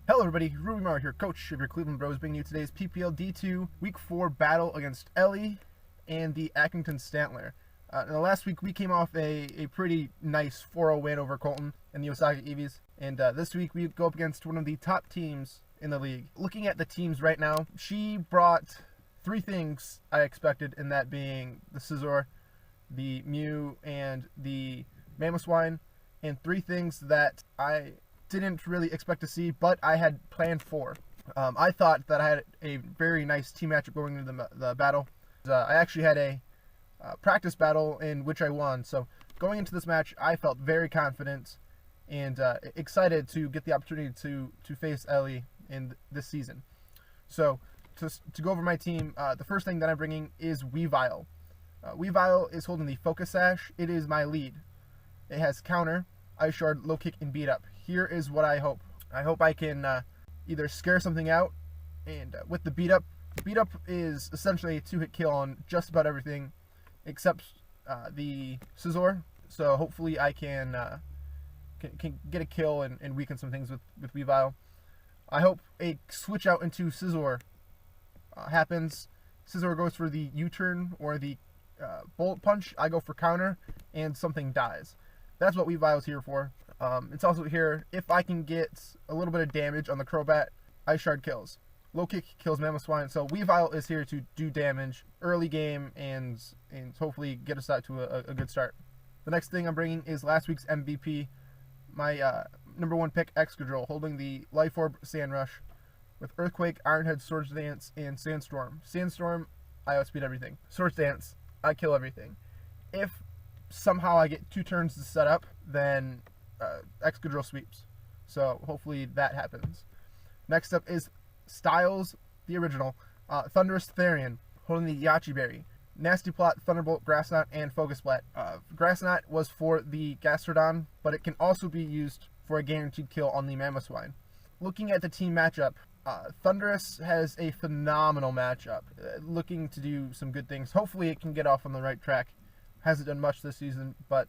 Hello everybody, Ruby Mar here, coach of your Cleveland Bros, bringing you today's PPL D2 Week 4 battle against Ellie and the Accrington Stantler. In the last week, we came off a pretty nice 4-0 win over Colton and the Osaka Eevees, and this week we go up against one of the top teams in the league. Looking at the teams right now, she brought 3 things I expected, and that being the Scizor, the Mew, and the Mamoswine, and 3 things that I didn't really expect to see, but I had planned for. I thought that I had a very nice team matchup going into the battle. I actually had a practice battle in which I won, so going into this match, I felt very confident and excited to get the opportunity to face Ellie in this season. So to go over my team, the first thing that I'm bringing is Weavile. Weavile is holding the Focus Sash. It is my lead. It has Counter, Ice Shard, Low Kick, and Beat Up. Here is what I hope. I hope I can either scare something out, and with the Beat Up is essentially a 2-hit kill on just about everything except the Scizor. So hopefully I can get a kill and weaken some things with Weavile. I hope a switch out into Scizor happens. Scizor goes for the U-turn or the Bullet Punch. I go for Counter, and something dies. That's what Weavile's here for. It's also here, if I can get a little bit of damage on the Crobat, Ice Shard kills. Low Kick kills Mamoswine, so Weavile is here to do damage early game and hopefully get us out to a good start. The next thing I'm bringing is last week's MVP, my number 1 pick, Excadrill, holding the Life Orb Sand Rush with Earthquake, Ironhead, Swords Dance, and Sandstorm. Sandstorm, I outspeed everything. Swords Dance, I kill everything. If somehow I get 2 turns to set up, then Excadrill sweeps. So hopefully that happens. Next up is Styles, the original, Thunderous Therian, holding the Yachi Berry. Nasty Plot, Thunderbolt, Grass Knot, and Focus Splat. Grass Knot was for the Gastrodon, but it can also be used for a guaranteed kill on the Mamoswine. Looking at the team matchup, Thunderous has a phenomenal matchup, looking to do some good things. Hopefully it can get off on the right track. Hasn't done much this season, but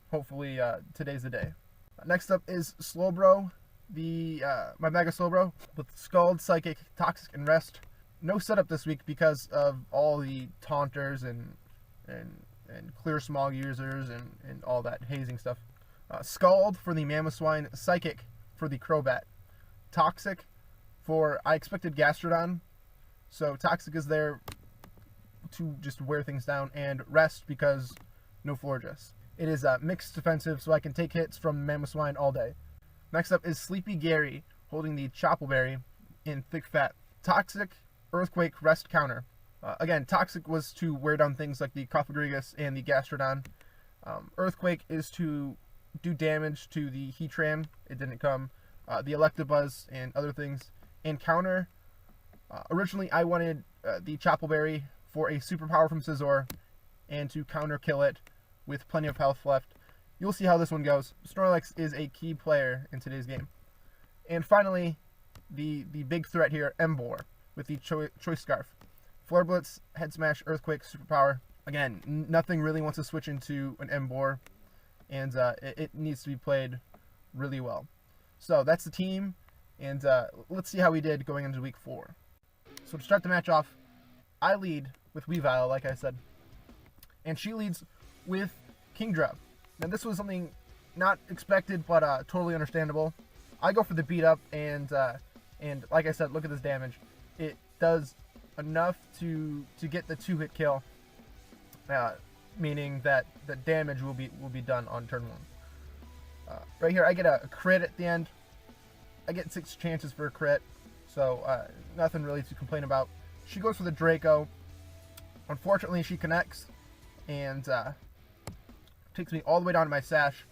hopefully today's the day. Next up is Slowbro, my Mega Slowbro, with Scald, Psychic, Toxic, and Rest. No setup this week because of all the taunters and clear smog users and all that hazing stuff. Scald for the Mamoswine, Psychic for the Crobat, Toxic for, I expected Gastrodon, so Toxic is there to just wear things down, and Rest because no Florges. It is mixed defensive, so I can take hits from Mamoswine all day. Next up is Sleepy Gary, holding the Choppleberry in Thick Fat. Toxic, Earthquake, Rest, Counter. Again, Toxic was to wear down things like the Cofagrigus and the Gastrodon. Earthquake is to do damage to the Heatran. It didn't come. The Electabuzz and other things. And Counter, originally I wanted the Choppleberry for a superpower from Scizor and to counter kill it with plenty of health left. You'll see how this one goes. Snorlax is a key player in today's game. And finally, the big threat here, Emboar, with the Choice Scarf. Flare Blitz, Head Smash, Earthquake, Superpower. Again, nothing really wants to switch into an Emboar, and it needs to be played really well. So that's the team, and let's see how we did going into Week 4. So to start the match off, I lead with Weavile, like I said, and she leads with Kingdra. Now this was something not expected, but totally understandable. I go for the Beat Up, and like I said, look at this damage. It does enough to get the 2-hit kill, meaning that the damage will be done on turn 1. Right here, I get a crit at the end. I get 6 chances for a crit, so nothing really to complain about. She goes for the Draco. Unfortunately, she connects, and takes me all the way down to my Sash,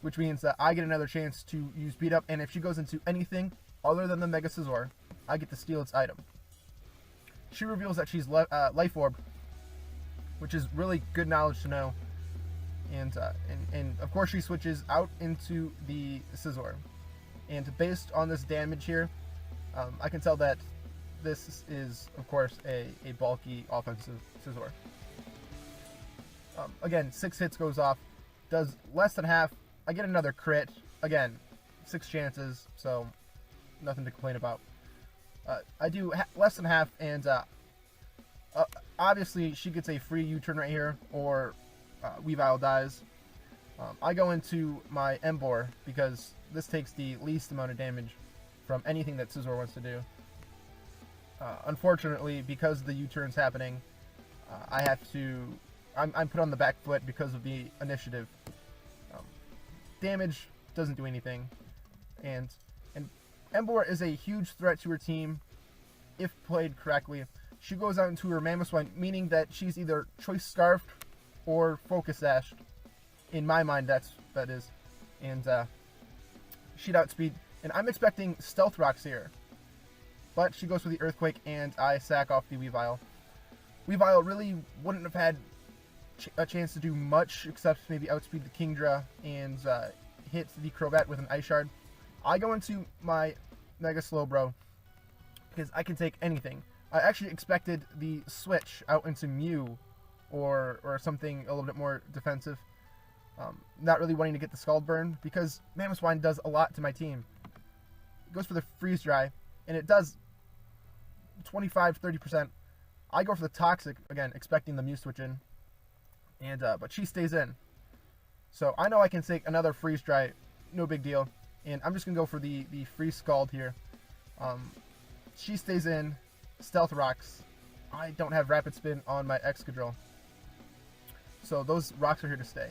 which means that I get another chance to use Beat Up, and if she goes into anything other than the Mega Scizor, I get to steal its item. She reveals that she's Life Orb, which is really good knowledge to know, and of course she switches out into the Scizor. And based on this damage here, I can tell that this is, of course, a bulky offensive Scizor. Again, 6 hits goes off, does less than half. I get another crit. Again, 6 chances, so nothing to complain about. I do less than half, and obviously she gets a free U-turn right here, or Weavile dies. I go into my Emboar because this takes the least amount of damage from anything that Scizor wants to do. Unfortunately, because the U-turn's happening, I have to... I'm put on the back foot because of the initiative. Damage doesn't do anything, and Emboar is a huge threat to her team if played correctly. She goes out into her Mamoswine, meaning that she's either Choice Scarfed or Focus Sashed. In my mind, that is. And she'd outspeed. And I'm expecting Stealth Rocks here. But she goes for the Earthquake, and I sack off the Weavile. Weavile really wouldn't have had a chance to do much except maybe outspeed the Kingdra and hit the Crobat with an Ice Shard. I go into my Mega Slowbro because I can take anything. I actually expected the switch out into Mew or something a little bit more defensive. Not really wanting to get the Scald Burn because Mamoswine does a lot to my team. It goes for the Freeze Dry, and it does 25-30%. I go for the Toxic, again, expecting the Mew switch in, and but she stays in. So I know I can take another Freeze Dry, no big deal, and I'm just going to go for the Freeze Scald here. She stays in, Stealth Rocks. I don't have Rapid Spin on my Excadrill, so those rocks are here to stay.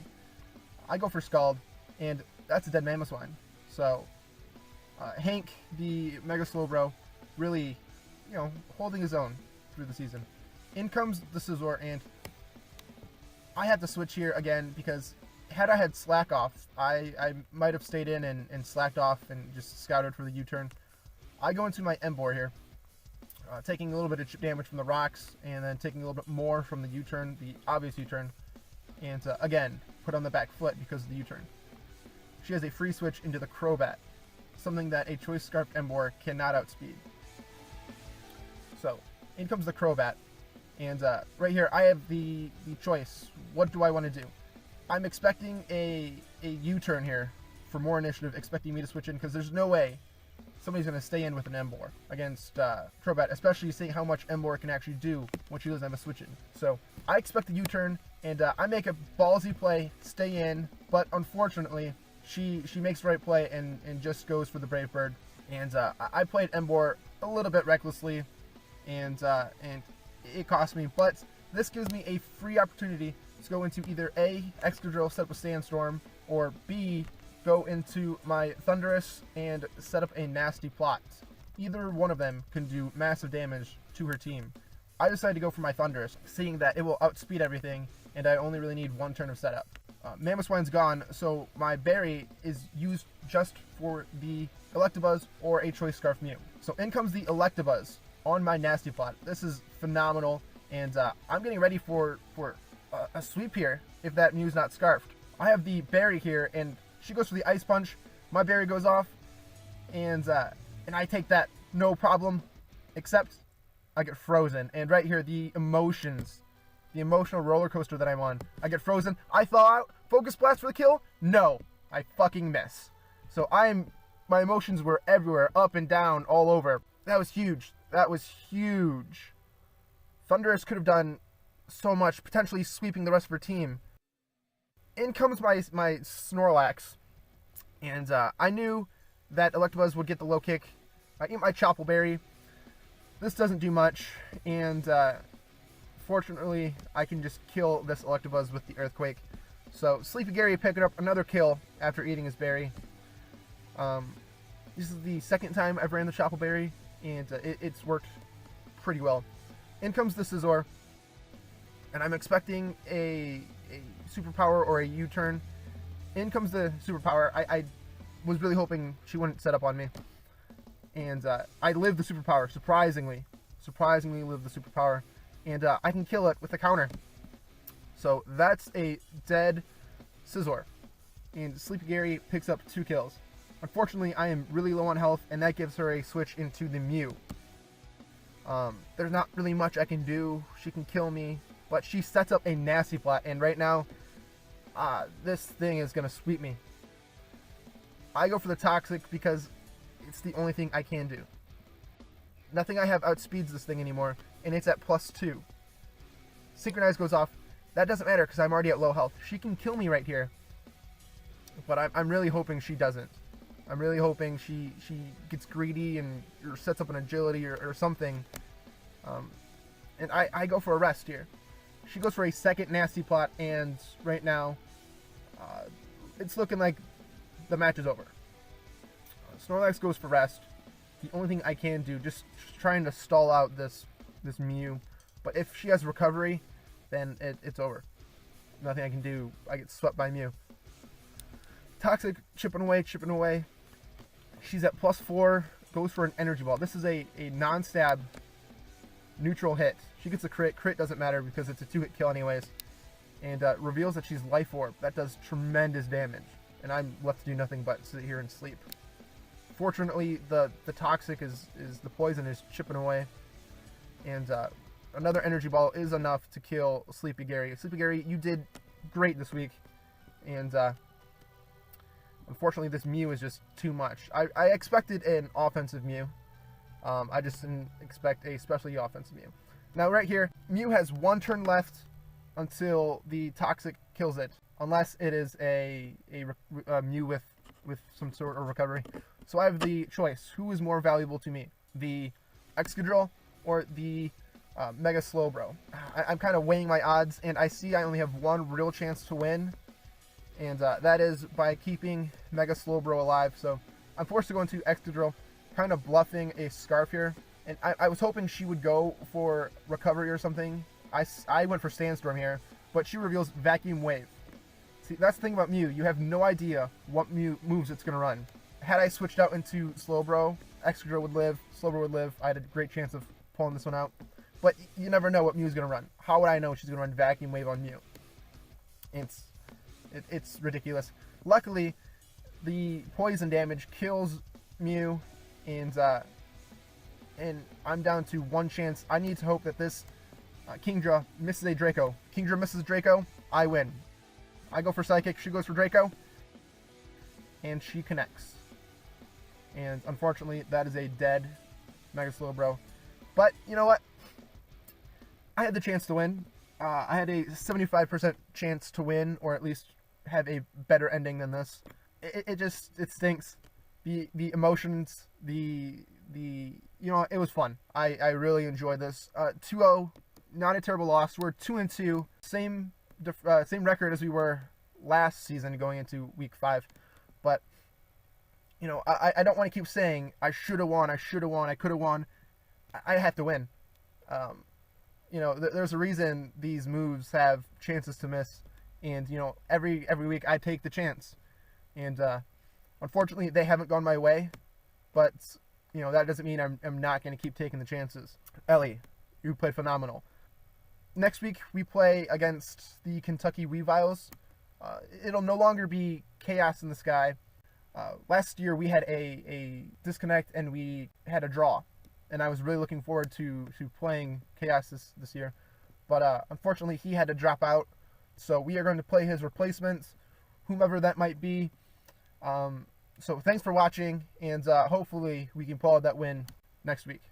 I go for Scald, and that's a dead Mamoswine. So Hank, the Mega Slowbro, really, holding his own through the season. In comes the Scizor, and I had to switch here again because had I had Slack Off, I might have stayed in and slacked off and just scouted for the U-turn. I go into my Emboar here, taking a little bit of chip damage from the rocks, and then taking a little bit more from the U-turn, the obvious U-turn, and again, put on the back foot because of the U-turn. She has a free switch into the Crobat, something that a Choice Scarfed Emboar cannot outspeed. So, in comes the Crobat, and right here I have the choice. What do I want to do? I'm expecting a U-turn here for more initiative, expecting me to switch in, because there's no way somebody's going to stay in with an Emboar against Crobat, especially seeing how much Emboar can actually do when she doesn't have a switch in. So I expect the U-turn, and I make a ballsy play, stay in, but unfortunately she makes the right play and just goes for the Brave Bird. And I played Emboar a little bit recklessly, and it cost me, but this gives me a free opportunity to go into either A, Excadrill, set up a Sandstorm, or B, go into my Thundurus and set up a nasty plot. Either one of them can do massive damage to her team. I decided to go for my Thundurus, seeing that it will outspeed everything, and I only really need one turn of setup. Mamoswine's gone, so my Berry is used just for the Electabuzz or a Choice Scarf Mew. So in comes the Electabuzz on my nasty plot. This is phenomenal, and I'm getting ready for a sweep here if that Mew's not scarfed. I have the Berry here, and she goes for the Ice Punch. My Berry goes off, and I take that no problem, except I get frozen. And right here, the emotions, the emotional roller coaster that I'm on. I get frozen. I thaw out. Focus Blast for the kill. No, I fucking miss. So my emotions were everywhere, up and down, all over. That was huge. That was huge. Thundurus could have done so much, potentially sweeping the rest of her team. In comes my Snorlax, and I knew that Electabuzz would get the low kick. I eat my Chople Berry. This doesn't do much, and fortunately I can just kill this Electabuzz with the Earthquake. So Sleepy Gary picking up another kill after eating his berry. This is the second time I've ran the Chople Berry, and it's worked pretty well. In comes the Scizor, and I'm expecting a superpower or a U-turn. In comes the superpower. I was really hoping she wouldn't set up on me, and I lived the superpower, surprisingly lived the superpower, and I can kill it with a counter. So that's a dead Scizor, and Sleepy Gary picks up 2 kills. Unfortunately, I am really low on health, and that gives her a switch into the Mew. There's not really much I can do. She can kill me, but she sets up a nasty plot, and right now, this thing is going to sweep me. I go for the Toxic because it's the only thing I can do. Nothing I have outspeeds this thing anymore, and it's at +2. Synchronize goes off. That doesn't matter because I'm already at low health. She can kill me right here, but I'm really hoping she doesn't. I'm really hoping she gets greedy and or sets up an agility or something. And I go for a rest here. She goes for a second nasty plot, and right now it's looking like the match is over. Snorlax goes for rest. The only thing I can do, just trying to stall out this Mew. But if she has recovery, then it's over. Nothing I can do. I get swept by Mew. Toxic, chipping away. She's at +4, goes for an energy ball. This is a non-stab neutral hit. She gets a crit. Crit doesn't matter because it's a 2-hit kill anyways. And reveals that she's Life Orb. That does tremendous damage. And I'm left to do nothing but sit here and sleep. Fortunately, the toxic is the poison is chipping away. And another energy ball is enough to kill Sleepy Gary. Sleepy Gary, you did great this week. And unfortunately, this Mew is just too much. I expected an offensive Mew. I just didn't expect a specially offensive Mew. Now, right here, Mew has 1 turn left until the Toxic kills it. Unless it is a Mew with some sort of recovery. So I have the choice. Who is more valuable to me? The Excadrill or the Mega Slowbro? I'm kind of weighing my odds, and I see I only have one real chance to win. And that is by keeping Mega Slowbro alive. So I'm forced to go into Excadrill, kind of bluffing a Scarf here. And I was hoping she would go for recovery or something. I went for Sandstorm here, but she reveals Vacuum Wave. See, that's the thing about Mew. You have no idea what Mew moves it's going to run. Had I switched out into Slowbro, Excadrill would live, Slowbro would live. I had a great chance of pulling this one out. But you never know what Mew's going to run. How would I know she's going to run Vacuum Wave on Mew? It's ridiculous. Luckily, the poison damage kills Mew, and I'm down to 1 chance. I need to hope that this Kingdra misses a Draco. Kingdra misses Draco, I win. I go for Psychic, she goes for Draco, and she connects. And unfortunately, that is a dead Mega Slowbro. But you know what? I had the chance to win. I had a 75% chance to win, or at least have a better ending than this. It stinks. The emotions, you know, it was fun. I really enjoyed this. 2-0, not a terrible loss. We're 2-2, same record as we were last season going into week 5. But you know, I don't want to keep saying I should have won, I could have won. I have to win. You know, there's a reason these moves have chances to miss, and you know, every week I take the chance, and unfortunately they haven't gone my way, but you know, that doesn't mean I'm not going to keep taking the chances. Ellie, you played phenomenal. Next week we play against the Kentucky Weaviles. It'll no longer be chaos in the sky. Last year we had a disconnect and we had a draw. And I was really looking forward to playing Chaos this year. But unfortunately, he had to drop out. So we are going to play his replacements, whomever that might be. So thanks for watching, and hopefully we can pull out that win next week.